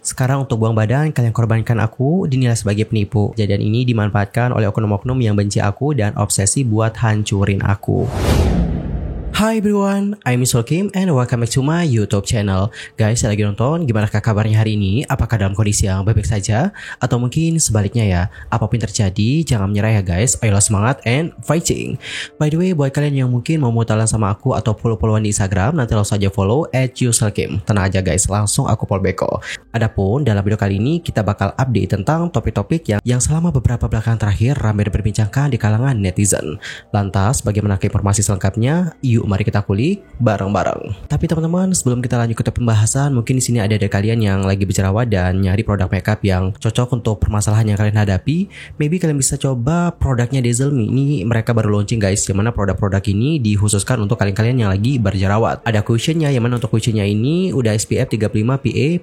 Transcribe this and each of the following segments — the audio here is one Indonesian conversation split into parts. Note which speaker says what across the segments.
Speaker 1: Sekarang untuk buang badan, kalian korbankan aku dinilai sebagai penipu. Kejadian ini dimanfaatkan oleh oknum-oknum yang benci aku dan obsesi buat hancurin aku. Hi everyone, I'm Mr. Kim and welcome back to my YouTube channel. Guys, saya lagi nonton, gimana kabarnya hari ini? Apakah dalam kondisi yang baik-baik saja? Atau mungkin sebaliknya ya? Apapun yang terjadi, jangan menyerah ya guys. Ayolah semangat and fighting. By the way, buat kalian yang mungkin mau mutualan sama aku atau follow-followan di Instagram, nanti langsung aja follow @userkim. Tenang aja guys, langsung aku follow back kok. Adapun dalam video kali ini kita bakal update tentang topik-topik yang selama beberapa belakangan terakhir ramai diperbincangkan di kalangan netizen. Lantas, bagaimana informasi selengkapnya? Yuk mari kita kulik bareng-bareng. Tapi teman-teman, sebelum kita lanjut ke pembahasan, mungkin di sini ada kalian yang lagi berjerawat dan nyari produk makeup yang cocok untuk permasalahan yang kalian hadapi. Maybe kalian bisa coba produknya Dazzle-Me. Ini mereka baru launching guys, yang mana produk-produk ini dikhususkan untuk kalian-kalian yang lagi berjerawat. Ada cushionnya, yang mana untuk cushionnya ini udah SPF 35 PA++++.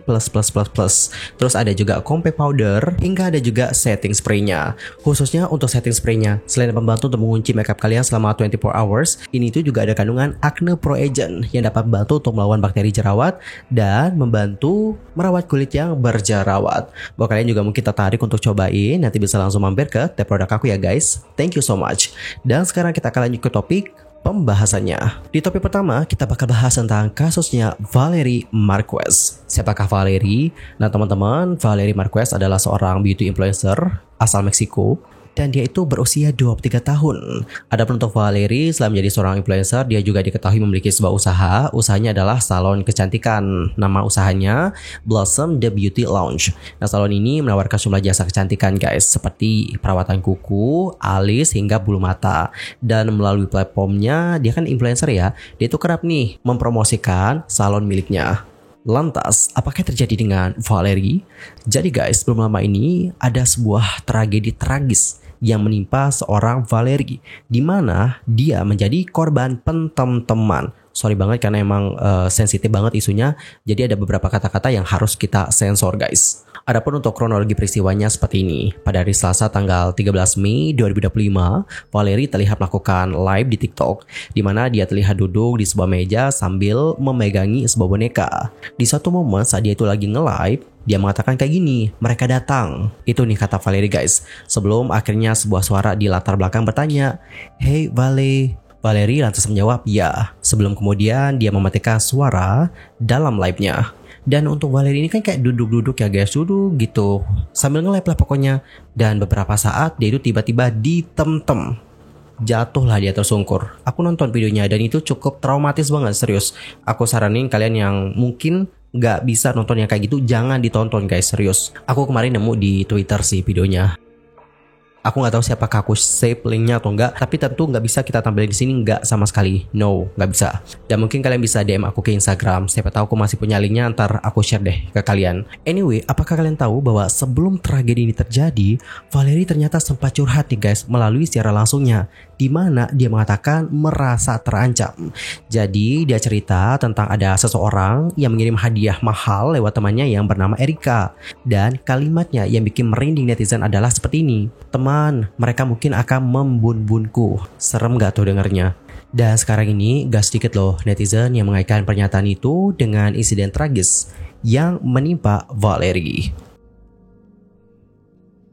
Speaker 1: Terus ada juga compact powder, hingga ada juga setting spraynya. Khususnya untuk setting spraynya, selain membantu untuk mengunci makeup kalian selama 24 hours, ini tuh juga ada kandungan Acne Pro Agent yang dapat membantu untuk melawan bakteri jerawat dan membantu merawat kulit yang berjerawat. Buat kalian juga mungkin tertarik untuk cobain, nanti bisa langsung mampir ke tab produk aku ya guys. Thank you so much. Dan sekarang kita akan lanjut ke topik pembahasannya. Di topik pertama, kita bakal bahas tentang kasusnya Valerie Marquez. Siapakah Valerie? Nah teman-teman, Valerie Marquez adalah seorang beauty influencer asal Meksiko. Dan dia itu berusia 23 tahun. Adapun untuk Valerie, selain menjadi seorang influencer, dia juga diketahui memiliki sebuah usaha. Usahanya adalah salon kecantikan. Nama usahanya Blossom The Beauty Lounge. Nah, salon ini menawarkan sejumlah jasa kecantikan guys, seperti perawatan kuku, alis, hingga bulu mata. Dan melalui platformnya, dia kan influencer ya, dia itu kerap nih mempromosikan salon miliknya. Lantas, apakah terjadi dengan Valerie? Jadi guys, belum lama ini ada sebuah tragedi tragis yang menimpa seorang Valerie, di mana dia menjadi korban penteman. Sorry banget karena emang sensitif banget isunya, jadi ada beberapa kata-kata yang harus kita sensor guys. Adapun untuk kronologi peristiwanya seperti ini. Pada hari Selasa tanggal 13 Mei 2025, Valerie terlihat melakukan live di TikTok, di mana dia terlihat duduk di sebuah meja sambil memegangi sebuah boneka. Di satu momen saat dia itu lagi nge-live, dia mengatakan kayak gini, mereka datang. Itu nih kata Valerie guys. Sebelum akhirnya sebuah suara di latar belakang bertanya, "Hey Vale." Valerie lantas menjawab ya. Sebelum kemudian dia mematikan suara dalam live-nya. Dan untuk Valerie ini kan kayak duduk-duduk ya guys, duduk gitu sambil nge-live lah pokoknya. Dan beberapa saat dia itu tiba-tiba ditemtem. Jatuhlah dia tersungkur. Aku nonton videonya dan itu cukup traumatis banget, serius. Aku saranin kalian yang mungkin gak bisa nonton yang kayak gitu, jangan ditonton guys, serius. Aku kemarin nemu di Twitter sih videonya. Aku nggak tahu siapakah aku save linknya atau enggak, tapi tentu nggak bisa kita tampilin di sini, nggak sama sekali, no, nggak bisa. Dan mungkin kalian bisa DM aku ke Instagram, siapa tahu aku masih punya linknya, ntar aku share deh ke kalian. Anyway, apakah kalian tahu bahwa sebelum tragedi ini terjadi, Valerie ternyata sempat curhat nih guys melalui siaran langsungnya, di mana dia mengatakan merasa terancam. Jadi dia cerita tentang ada seseorang yang mengirim hadiah mahal lewat temannya yang bernama Erika, dan kalimatnya yang bikin merinding netizen adalah seperti ini. Teman, mereka mungkin akan membun-bunku. Serem gak tuh dengernya? Dan sekarang ini gak sedikit loh netizen yang mengaitkan pernyataan itu dengan insiden tragis yang menimpa Valerie.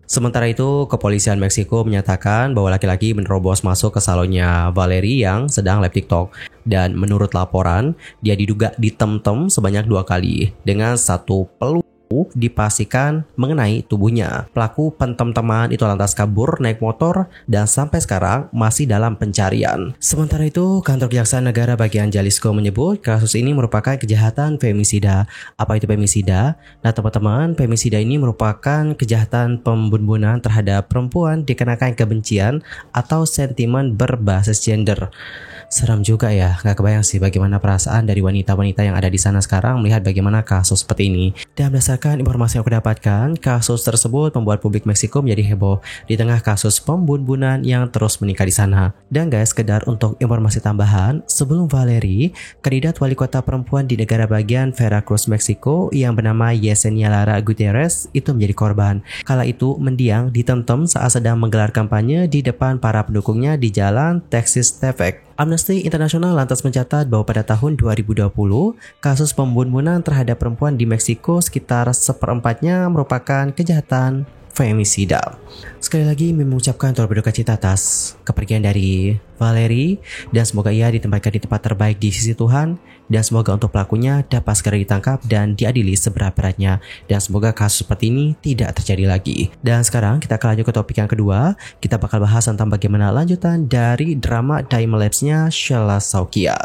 Speaker 1: Sementara itu, kepolisian Meksiko menyatakan bahwa laki-laki menerobos masuk ke salonnya Valerie yang sedang live TikTok. Dan menurut laporan, dia diduga ditemtem sebanyak 2 kali dengan satu peluru dipastikan mengenai tubuhnya. Pelaku pentem-teman itu lantas kabur naik motor dan sampai sekarang masih dalam pencarian. Sementara itu, kantor kejaksaan negara bagian Jalisco menyebut kasus ini merupakan kejahatan femisida. Apa itu femisida? Nah teman-teman, femisida ini merupakan kejahatan pembunuhan terhadap perempuan dikenakan kebencian atau sentimen berbasis gender. Serem juga ya, gak kebayang sih bagaimana perasaan dari wanita-wanita yang ada di sana sekarang melihat bagaimana kasus seperti ini. Dan berdasarkan informasi yang aku dapatkan, kasus tersebut membuat publik Meksiko menjadi heboh di tengah kasus pembunuhan yang terus meningkat di sana. Dan guys, sekedar untuk informasi tambahan, sebelum Valerie, kandidat wali kota perempuan di negara bagian Veracruz, Meksiko yang bernama Yesenia Lara Gutierrez itu menjadi korban. Kala itu mendiang ditemtem saat sedang menggelar kampanye di depan para pendukungnya di jalan Texas Tevec. Amnesty International lantas mencatat bahwa pada tahun 2020, kasus pembunuhan terhadap perempuan di Meksiko sekitar seperempatnya merupakan kejahatan femisida. Sekali lagi mengucapkan turut berduka cita atas kepergian dari Valerie dan semoga ia ditempatkan di tempat terbaik di sisi Tuhan dan semoga untuk pelakunya dapat segera ditangkap dan diadili seberat-beratnya dan semoga kasus seperti ini tidak terjadi lagi. Dan sekarang kita akan lanjut ke topik yang kedua. Kita bakal bahas tentang bagaimana lanjutan dari drama Diamond Labs-nya Sheila Saukia.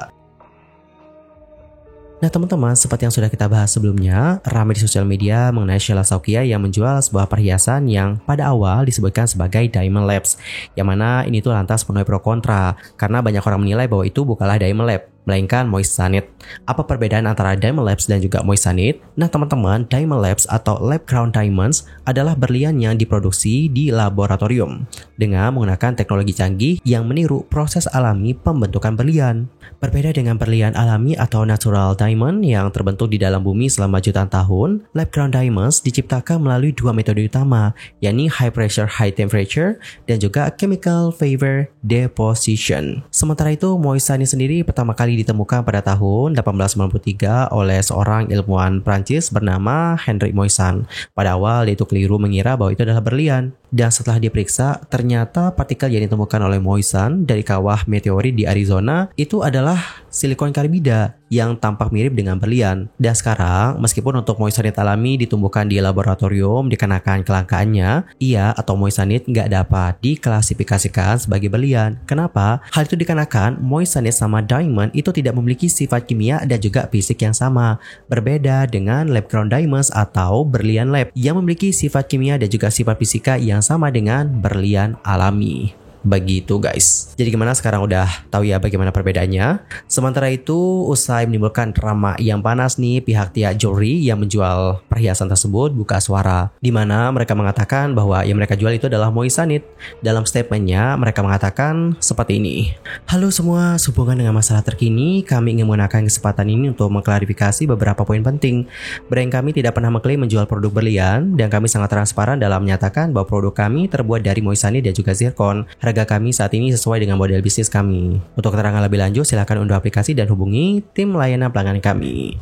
Speaker 1: Nah teman-teman, seperti yang sudah kita bahas sebelumnya, ramai di sosial media mengenai Sheila Saukia yang menjual sebuah perhiasan yang pada awal disebutkan sebagai Diamond Labs, yang mana ini tuh lantas menuai pro kontra, karena banyak orang menilai bahwa itu bukanlah Diamond Lab, melainkan Moissanite. Apa perbedaan antara Diamond Labs dan juga Moissanite? Nah teman-teman, Diamond Labs atau Lab Ground Diamonds adalah berlian yang diproduksi di laboratorium dengan menggunakan teknologi canggih yang meniru proses alami pembentukan berlian. Berbeda dengan berlian alami atau natural diamond yang terbentuk di dalam bumi selama jutaan tahun, Lab Ground Diamonds diciptakan melalui dua metode utama, yakni high pressure high temperature dan juga chemical vapor deposition. Sementara itu, Moissanite sendiri pertama kali ditemukan pada tahun 1893 oleh seorang ilmuwan Prancis bernama Henri Moissan. Pada awal dia itu keliru mengira bahwa itu adalah berlian. Dan setelah diperiksa, ternyata partikel yang ditemukan oleh Moissan dari kawah meteorit di Arizona itu adalah silikon karbida yang tampak mirip dengan berlian. Dan sekarang, meskipun untuk Moissanite alami ditumbuhkan di laboratorium dikarenakan kelangkaannya, ia atau Moissanite nggak dapat diklasifikasikan sebagai berlian. Kenapa? Hal itu dikarenakan Moissanite sama diamond itu tidak memiliki sifat kimia dan juga fisik yang sama. Berbeda dengan lab ground diamonds atau berlian lab yang memiliki sifat kimia dan juga sifat fisika yang sama dengan berlian alami. Begitu guys. Jadi gimana, sekarang udah tahu ya bagaimana perbedaannya. Sementara itu, usai menimbulkan drama yang panas nih, pihak Tia Jewelry yang menjual perhiasan tersebut buka suara, di mana mereka mengatakan bahwa yang mereka jual itu adalah Moissanite. Dalam statementnya mereka mengatakan seperti ini. Halo semua, sehubungan dengan masalah terkini, kami ingin menggunakan kesempatan ini untuk mengklarifikasi beberapa poin penting. Brand kami tidak pernah mengklaim menjual produk berlian dan kami sangat transparan dalam menyatakan bahwa produk kami terbuat dari Moissanite dan juga zircon. Harga kami saat ini sesuai dengan model bisnis kami. Untuk keterangan lebih lanjut, silakan unduh aplikasi dan hubungi tim layanan pelanggan kami.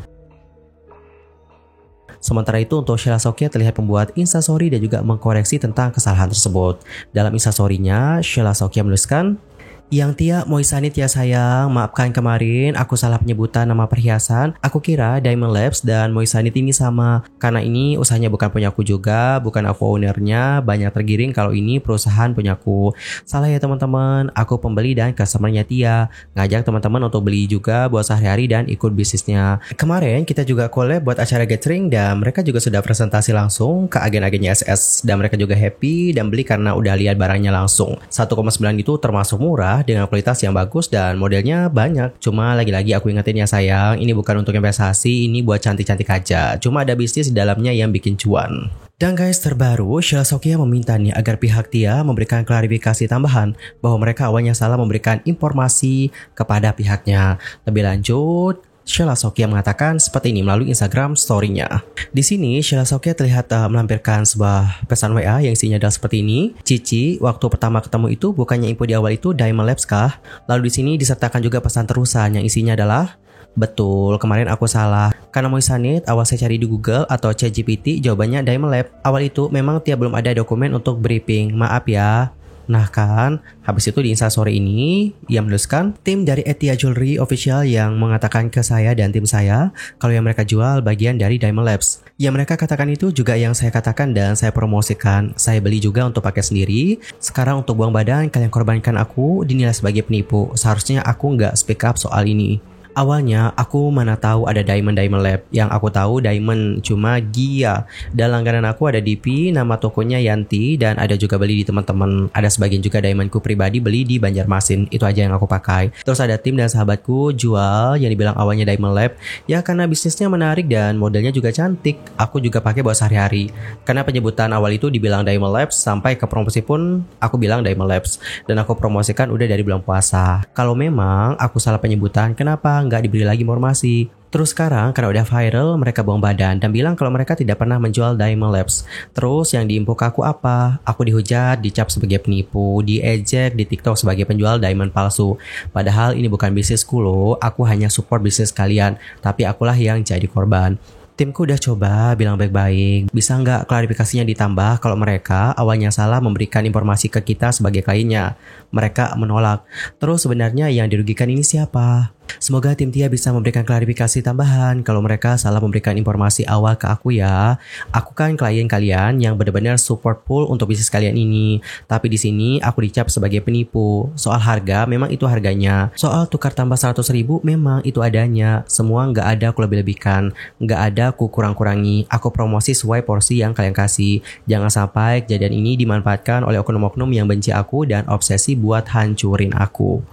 Speaker 1: Sementara itu, untuk Sheila Saukia terlihat membuat instastory dan juga mengkoreksi tentang kesalahan tersebut. Dalam instastory-nya, Sheila Saukia menuliskan, "Yang Tia, Moissanite ya sayang, maafkan kemarin aku salah penyebutan nama perhiasan. Aku kira Diamond Labs dan Moissanite ini sama. Karena ini usahanya bukan punyaku juga, bukan aku ownernya, banyak tergiring kalau ini perusahaan punyaku. Salah ya teman-teman, aku pembeli dan customernya Tia. Ngajak teman-teman untuk beli juga buat sehari-hari dan ikut bisnisnya. Kemarin kita juga collab buat acara gathering dan mereka juga sudah presentasi langsung ke agen-agennya SS. Dan mereka juga happy dan beli karena udah lihat barangnya langsung. 1,9 itu termasuk murah dengan kualitas yang bagus dan modelnya banyak. Cuma lagi-lagi aku ingetin ya sayang, ini bukan untuk investasi, ini buat cantik-cantik aja. Cuma ada bisnis di dalamnya yang bikin cuan." Dan guys, terbaru Sheila Saukia meminta nih agar pihak Tia memberikan klarifikasi tambahan bahwa mereka awalnya salah memberikan informasi kepada pihaknya. Lebih lanjut, Sheila Saukia mengatakan seperti ini melalui Instagram story-nya. Di sini Sheila Saukia terlihat melampirkan sebuah pesan WA yang isinya adalah seperti ini. "Cici, waktu pertama ketemu itu bukannya info di awal itu Diamond Labs kah?" Lalu di sini disertakan juga pesan terusan yang isinya adalah, "Betul, kemarin aku salah. Karena Moissanite, awal saya cari di Google atau ChatGPT, jawabannya Diamond Lab. Awal itu memang Tia belum ada dokumen untuk briefing. Maaf ya." Nah kan, habis itu di instastory ini, ia menuliskan, "Tim dari Tia Jewelry Official yang mengatakan ke saya dan tim saya kalau yang mereka jual bagian dari Diamond Labs. Yang mereka katakan itu juga yang saya katakan dan saya promosikan. Saya beli juga untuk pakai sendiri. Sekarang untuk buang badan, kalian korbankan aku, dinilai sebagai penipu. Seharusnya aku nggak speak up soal ini. Awalnya aku mana tahu ada Diamond Lab. Yang aku tahu Diamond cuma Gia. Dan langganan aku ada DP, nama tokonya Yanti, dan ada juga beli di teman-teman. Ada sebagian juga Diamondku pribadi beli di Banjarmasin. Itu aja yang aku pakai. Terus ada tim dan sahabatku jual yang dibilang awalnya Diamond Lab. Ya karena bisnisnya menarik dan modelnya juga cantik. Aku juga pakai buat sehari-hari. Karena penyebutan awal itu dibilang Diamond Labs, sampai ke promosi pun aku bilang Diamond Labs. Dan aku promosikan udah dari bulan puasa. Kalau memang aku salah penyebutan, kenapa nggak diberi lagi informasi? Terus sekarang karena udah viral, mereka buang badan dan bilang kalau mereka tidak pernah menjual Diamond Labs. Terus yang diinfo ke aku apa? Aku dihujat, dicap sebagai penipu, diejek di TikTok sebagai penjual diamond palsu. Padahal ini bukan bisnisku loh, aku hanya support bisnis kalian, tapi akulah yang jadi korban. Timku udah coba bilang baik-baik, bisa nggak klarifikasinya ditambah kalau mereka awalnya salah memberikan informasi ke kita sebagai kliennya. Mereka menolak. Terus sebenarnya yang dirugikan ini siapa? Semoga tim Tia bisa memberikan klarifikasi tambahan kalau mereka salah memberikan informasi awal ke aku ya. Aku kan klien kalian yang benar-benar support full untuk bisnis kalian ini. Tapi di sini aku dicap sebagai penipu. Soal harga memang itu harganya. Soal tukar tambah 100.000 memang itu adanya. Semua nggak ada aku lebih-lebihkan. Nggak ada aku kurang-kurangi. Aku promosi sesuai porsi yang kalian kasih. Jangan sampai kejadian ini dimanfaatkan oleh oknum-oknum yang benci aku dan obsesi buat hancurin aku.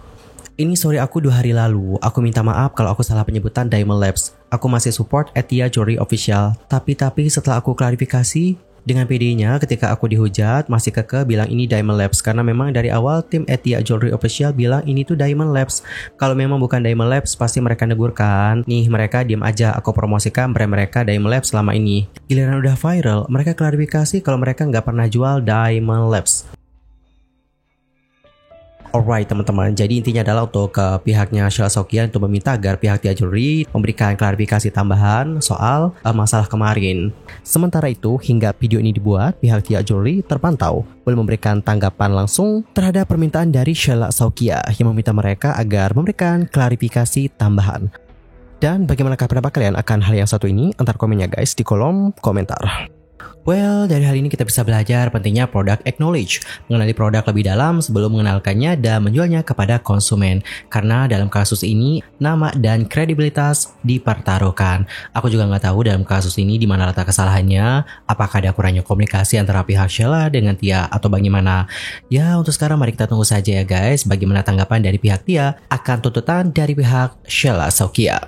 Speaker 1: Ini story aku 2 hari lalu. Aku minta maaf kalau aku salah penyebutan Diamond Labs. Aku masih support @Tia Jewelry Official. Tapi setelah aku klarifikasi dengan PD-nya ketika aku dihujat masih kekeh bilang ini Diamond Labs karena memang dari awal tim @Tia Jewelry Official bilang ini tuh Diamond Labs. Kalau memang bukan Diamond Labs pasti mereka negur kan. Nih mereka diam aja, aku promosikan brand mereka Diamond Labs selama ini. Giliran udah viral, mereka klarifikasi kalau mereka nggak pernah jual Diamond Labs. Alright teman-teman, jadi intinya adalah untuk ke pihaknya Sheila Soggia untuk meminta agar pihak Tia Jewelry memberikan klarifikasi tambahan soal masalah kemarin. Sementara itu, hingga video ini dibuat, pihak Tia Jewelry terpantau belum memberikan tanggapan langsung terhadap permintaan dari Sheila Soggia yang meminta mereka agar memberikan klarifikasi tambahan. Dan bagaimanakah pendapat kalian akan hal yang satu ini? Antar komennya guys di kolom komentar. Well, dari hal ini kita bisa belajar pentingnya product acknowledge, mengenali produk lebih dalam sebelum mengenalkannya dan menjualnya kepada konsumen. Karena dalam kasus ini, nama dan kredibilitas dipertaruhkan. Aku juga nggak tahu dalam kasus ini di mana letak kesalahannya, apakah ada kurangnya komunikasi antara pihak Sheila dengan Tia atau bagaimana. Ya, untuk sekarang mari kita tunggu saja ya guys, bagaimana tanggapan dari pihak Tia akan tuntutan dari pihak Sheila Soggia.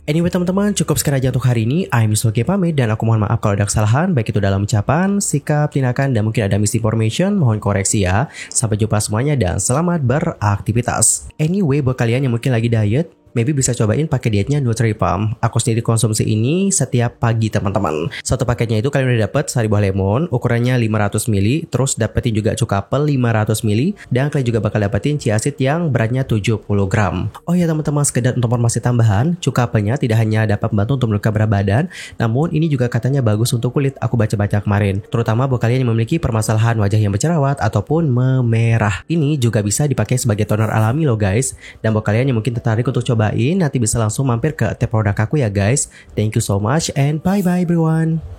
Speaker 1: Anyway teman-teman, cukup sekian aja untuk hari ini. I'm Sulki pamit dan aku mohon maaf kalau ada kesalahan, baik itu dalam ucapan, sikap, tindakan, dan mungkin ada misinformation. Mohon koreksi ya. Sampai jumpa semuanya dan selamat beraktivitas. Anyway, buat kalian yang mungkin lagi diet, maybe bisa cobain pakai dietnya NutriPalm. Aku sendiri konsumsi ini setiap pagi teman-teman. Satu paketnya itu kalian udah dapet sari buah lemon, ukurannya 500 ml, terus dapetin juga cuka apel 500 ml, dan kalian juga bakal dapetin chia seed yang beratnya 70 gram. Oh ya teman-teman, sekedar untuk informasi tambahan, cuka apelnya tidak hanya dapat membantu untuk menurunkan berat badan, namun ini juga katanya bagus untuk kulit. Aku baca-baca kemarin, terutama buat kalian yang memiliki permasalahan wajah yang berjerawat ataupun memerah. Ini juga bisa dipakai sebagai toner alami loh guys. Dan buat kalian yang mungkin tertarik untuk coba nanti bisa langsung mampir ke produk aku ya guys. Thank you so much and bye bye everyone.